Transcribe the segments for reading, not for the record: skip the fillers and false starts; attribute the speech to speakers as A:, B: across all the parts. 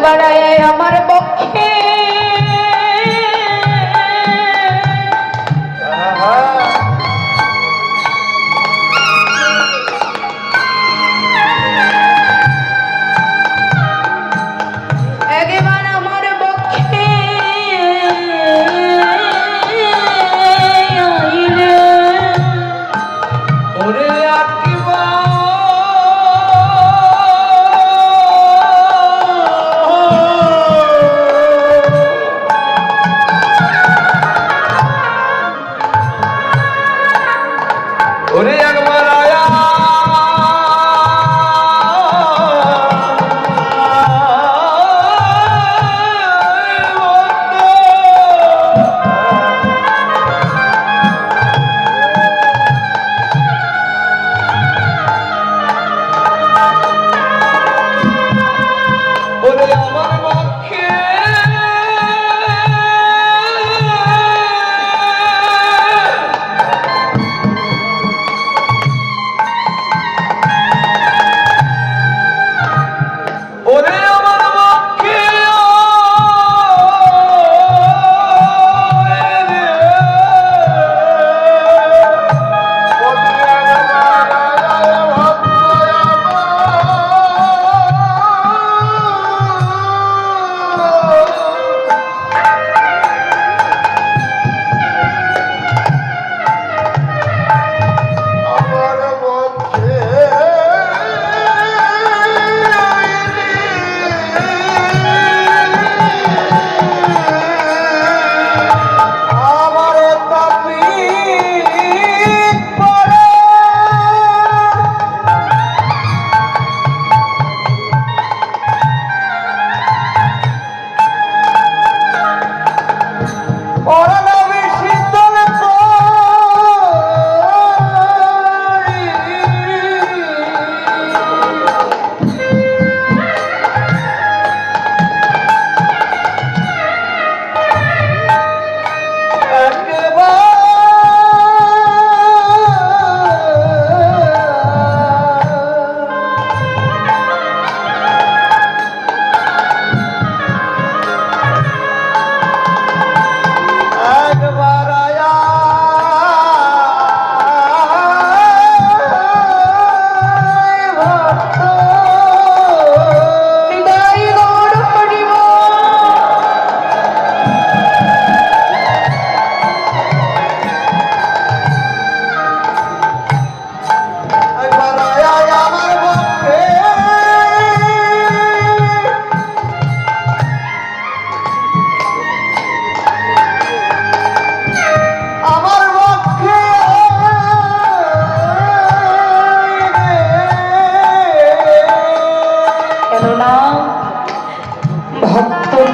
A: একবার আয় আমার পক্ষে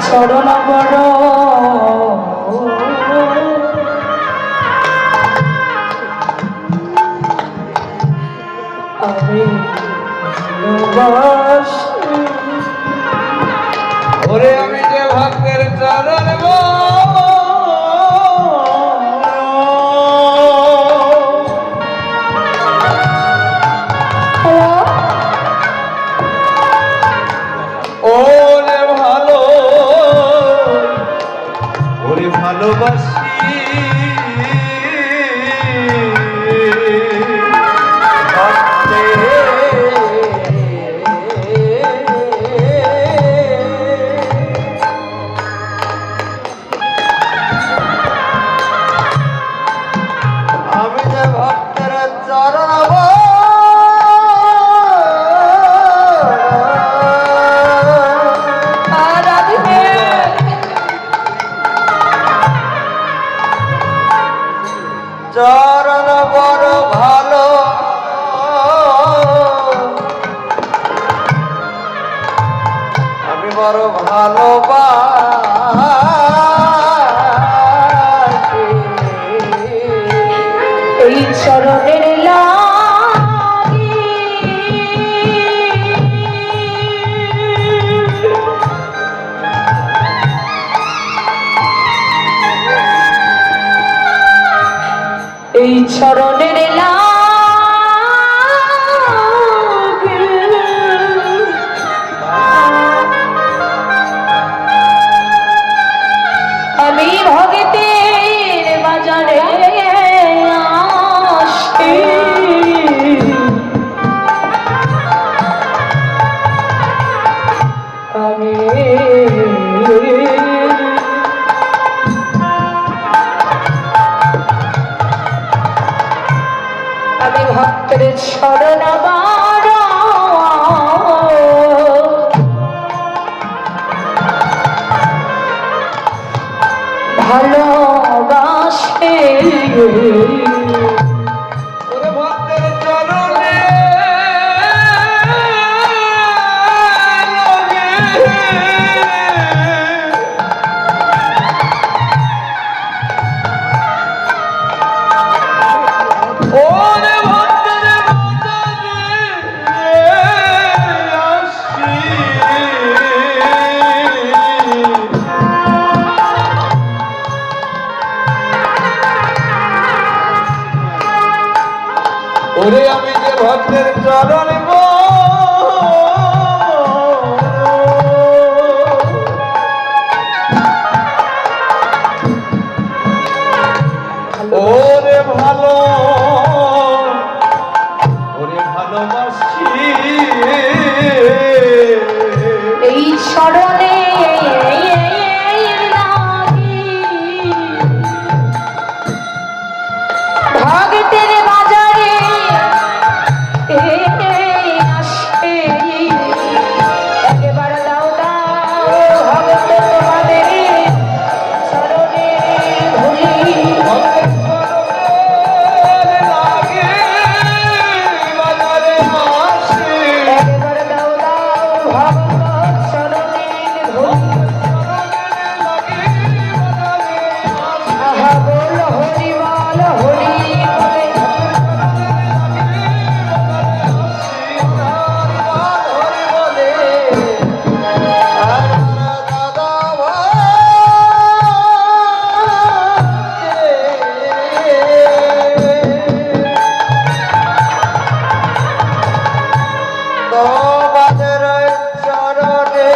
A: চরণ বড় আমি ওরে আমি যে ভক্তের চরণ ভালোবাসি আমি যে ভক্তের চরণ চরণ বড় ভালো আমি বড় ভালোবাসি এই চরণের এই চরণের
B: ওরে আমি যে ভক্তের চরণ ওরে ভালো ওরে ভালোবাসি
A: এই স্মরণে ভাগতের বাজারে আসে একবার দাও দাও ভগত তোমাদের স্মরণে ধরি একবার দাও দাও ভগত স্মরণে ধরি আহা বল হরি বল হরি বলে
B: তোমাদের চরণে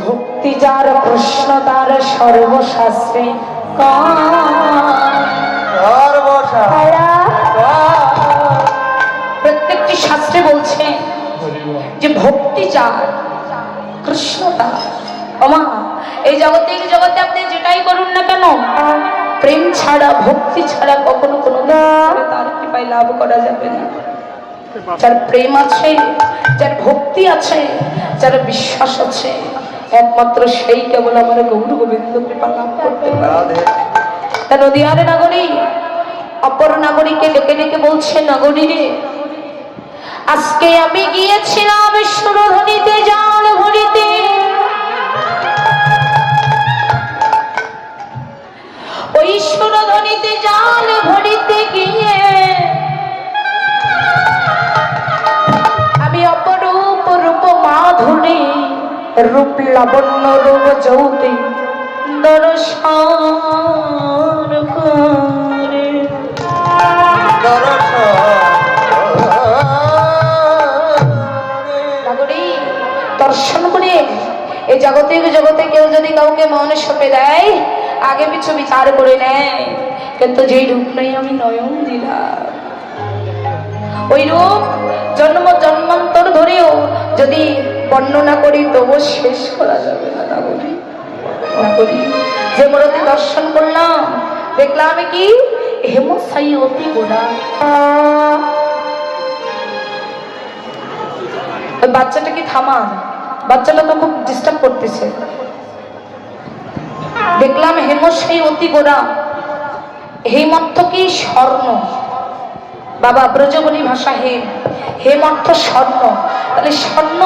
A: ভক্তি যার প্রশ্ন তার সর্বশাস্ত্রে প্রত্যেকটি শাস্ত্রে বলছে যে ভক্তি যার কৃষ্ণ তার। ওমা এই জগতে আপনি যেটাই করুন না কেন, প্রেম ছাড়া ভক্তি ছাড়া কখনো কোনো তার কৃপায় লাভ করা যাবে না। যার প্রেম আছে, যার ভক্তি আছে, যার বিশ্বাস আছে, একমাত্র সেই কেবল আমার গৌর গোবিন্দ কৃপা লাভ করতে পারে। তা নদিয়ার নাগরী অপর নাগরীকে ডেকে ডেকে বলছে, নাগরী রে, আজকে আমি গিয়েছিলাম সুরধ্বনিতে জাল ভরিতে, ওই সুরধ্বনিতে জাল ভরিতে গিয়ে আমি অপরূপ রূপ মাধুরী রূপ লাবণ্য রূপ যৌতি দর্শন করে। দর্শন করে এই জগতে কেউ যদি কাউকে মন সঁপে দেয়, আগে পিছু বিচার করে নেয়, কিন্তু যেই রূপ নেই আমি নয়ন দিলাম, ওই রূপ জন্ম জন্মান্তর ধরেও যদি বর্ণনা করি তবু শেষ করা যাবে না। নাগরী যে মূরতি দর্শন করলাম, দেখলাম কি হেমসাই অতি গোড়া। বাচ্চাটা কি থামান, বাচ্চাটা তো খুব ডিস্টার্ব করতেছে। দেখলাম হেমসাই অতি গোড়া, হেম অর্থ কি স্বর্ণ, বাবা ব্রজবলী ভাষা হেম, হেম অর্থ স্বর্ণ। তাহলে স্বর্ণ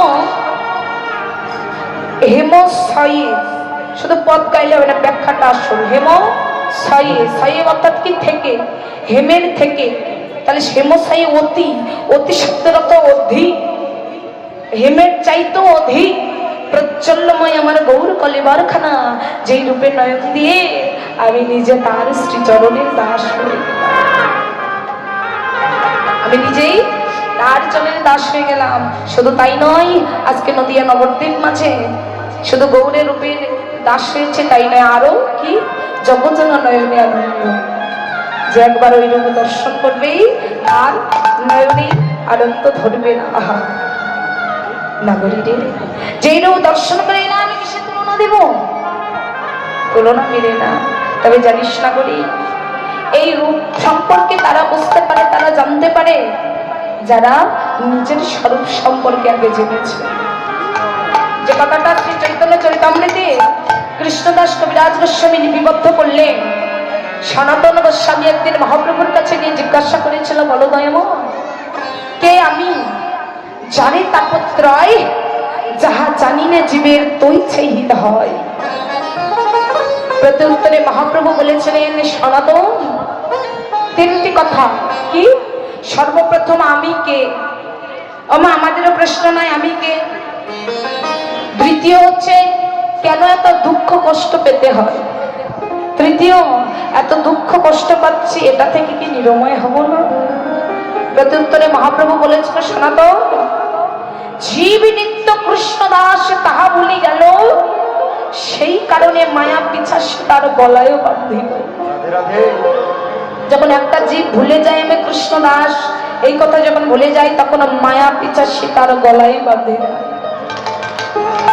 A: হেম সাইয়ে, শুধু পদ গাইলে হবে না, ব্যাখ্যাটা আসল। হেম সাইয়ে, সাইয়ে অর্থাৎ কি থেকে, হেমের থেকে। তাহলে হেম সাইয়ে অতি, অতি শব্দের অর্থ অধিক, হেমের চাইতেও অধিক প্রচন্ডময় আমার গৌর কলেবারখানা, যেই রূপে নয়ন দিয়ে আমি নিজে তার শ্রীচরণের দাস হয়ে গেলাম। আমি নিজেই তার চরণের দাস হয়ে গেলাম। শুধু তাই নয়, আজকে নদিয়া নবদ্বীপ মাঝে শুধু গৌরের রূপের দাস হয়েছে তাই নয়, আরো কি জগৎজনা নয়নে আনন্দ, যে একবার ওই রূপ দর্শন করবেই আর নয়নে আনন্দ ধরবে না। আহা নাগরী রে, যেই রূপ দর্শন করে না আমি কিসে তুলনা দেব, তুলনা মিলে না। তবে জানিস নাগরী, এই রূপ সম্পর্কে তারা বুঝতে পারে, তারা জানতে পারে যারা নিজের স্বরূপ সম্পর্কে আগে জেনেছে। যে কথাটা শ্রী চৈতন্য চরিতামৃতে কৃষ্ণদাস কবিরাজ গোস্বামী লিপিবদ্ধ করলেন। সনাতন গোস্বামী একদিন মহাপ্রভুর কাছে গিয়ে জিজ্ঞাসা করেছিল, বলো দয়াময়, কে আমি? জানে তাপত্রয়, যাহা জানি না জীবের তৈছে হিত হয়। প্রত্যুত্তরে মহাপ্রভু বলেছিলেন, সনাতন কথা কি সর্বপ্রথম আমি কে ওমা আমাদেরও প্রশ্ন নাই আমি কে দ্বিতীয় হচ্ছে কেন এত দুঃখ কষ্ট পেতে হয় তৃতীয় এত দুঃখ কষ্ট পাচ্ছি এটা থেকে কি নিরাময় হব না প্রত্যুত্তরে মহাপ্রভু বলেছিল সনাতন জীব নিত্য কৃষ্ণ দাস তাহা ভুলি গেল সেই কারণে মায়া পিছাস তার গলায়ও বাঁধিল যখন একটা জীব ভুলে যায় আমি কৃষ্ণ দাস এই কথা যখন ভুলে যায় তখন মায়া পিছাসী তার গলায় বাঁধে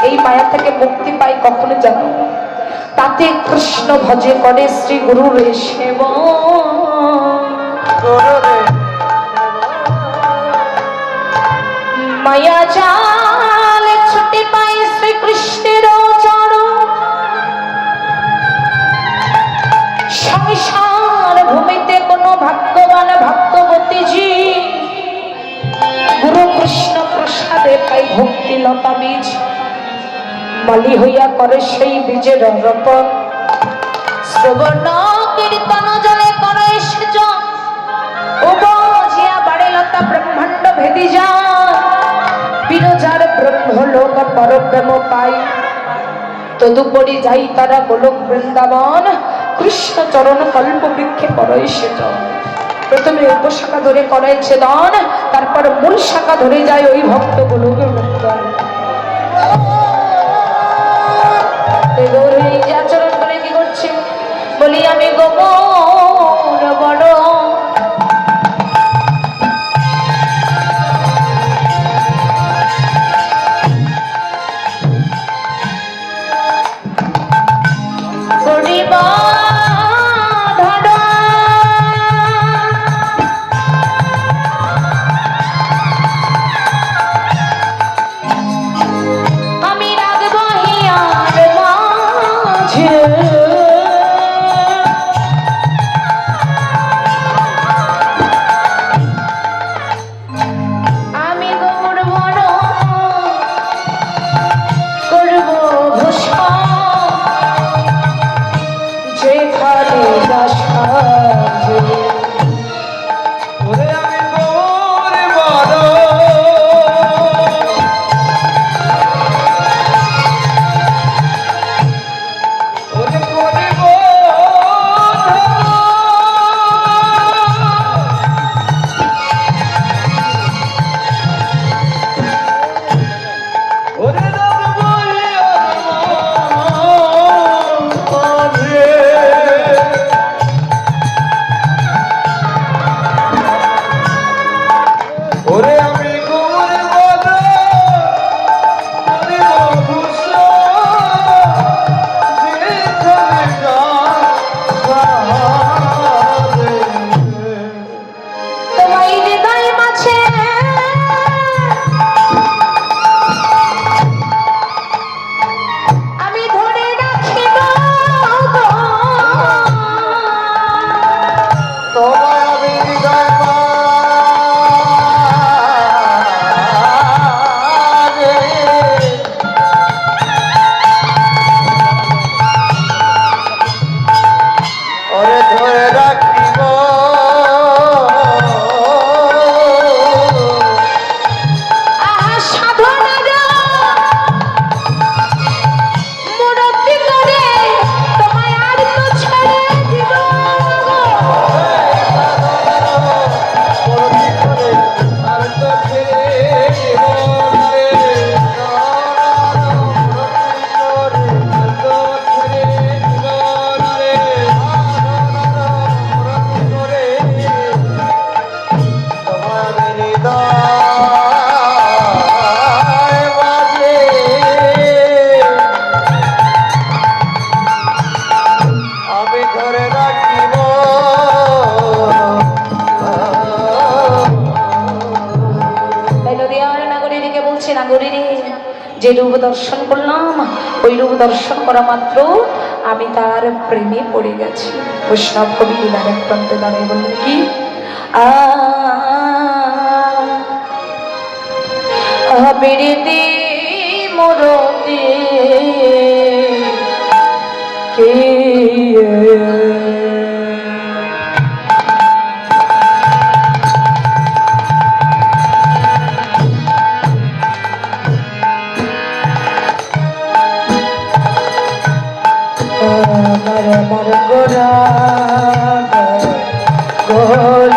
A: এই মায়া থেকে মুক্তি পাই কখনো জানো তাতে কৃষ্ণ ভজে করে শ্রী গুরু রে সেব মায়া জাল ছুটে পাই শ্রী কৃষ্ণের চরণ সংসার ভূমিতে কোনো ভাগ্যবান ভক্তবতী জি গুরু কৃষ্ণ প্রসাদে পাই ভক্তি লতা বীজ মালি হইয়া করে সেই বীজের রোপণ শ্রবণ কীর্তন জলে করে সেচ উপজিয়া বাড়ে লতা ব্রহ্মাণ্ড ভেদি যায় বিরজার ব্রহ্মলোক পরব্রহ্ম পাই তদুপরি যাই তারা গোলক বৃন্দাবন কৃষ্ণ চরণ কল্প বৃক্ষে পরই সেচন প্রথমে উপশাখা ধরে করে ছেদন তারপর মূল শাখা ধরে যায় ওই ভক্ত গোলকে বৃন্দন আচরণ করে কি করছে বলি আমি গোপন বড় যে রূপ দর্শন করলাম ওই রূপ দর্শন করা মাত্র আমি তার প্রেমে পড়ে গেছি বৈষ্ণব কবি এক প্রান্তে দাঁড়িয়ে বললেন কি বেড়েতে মরতে কে
B: হরি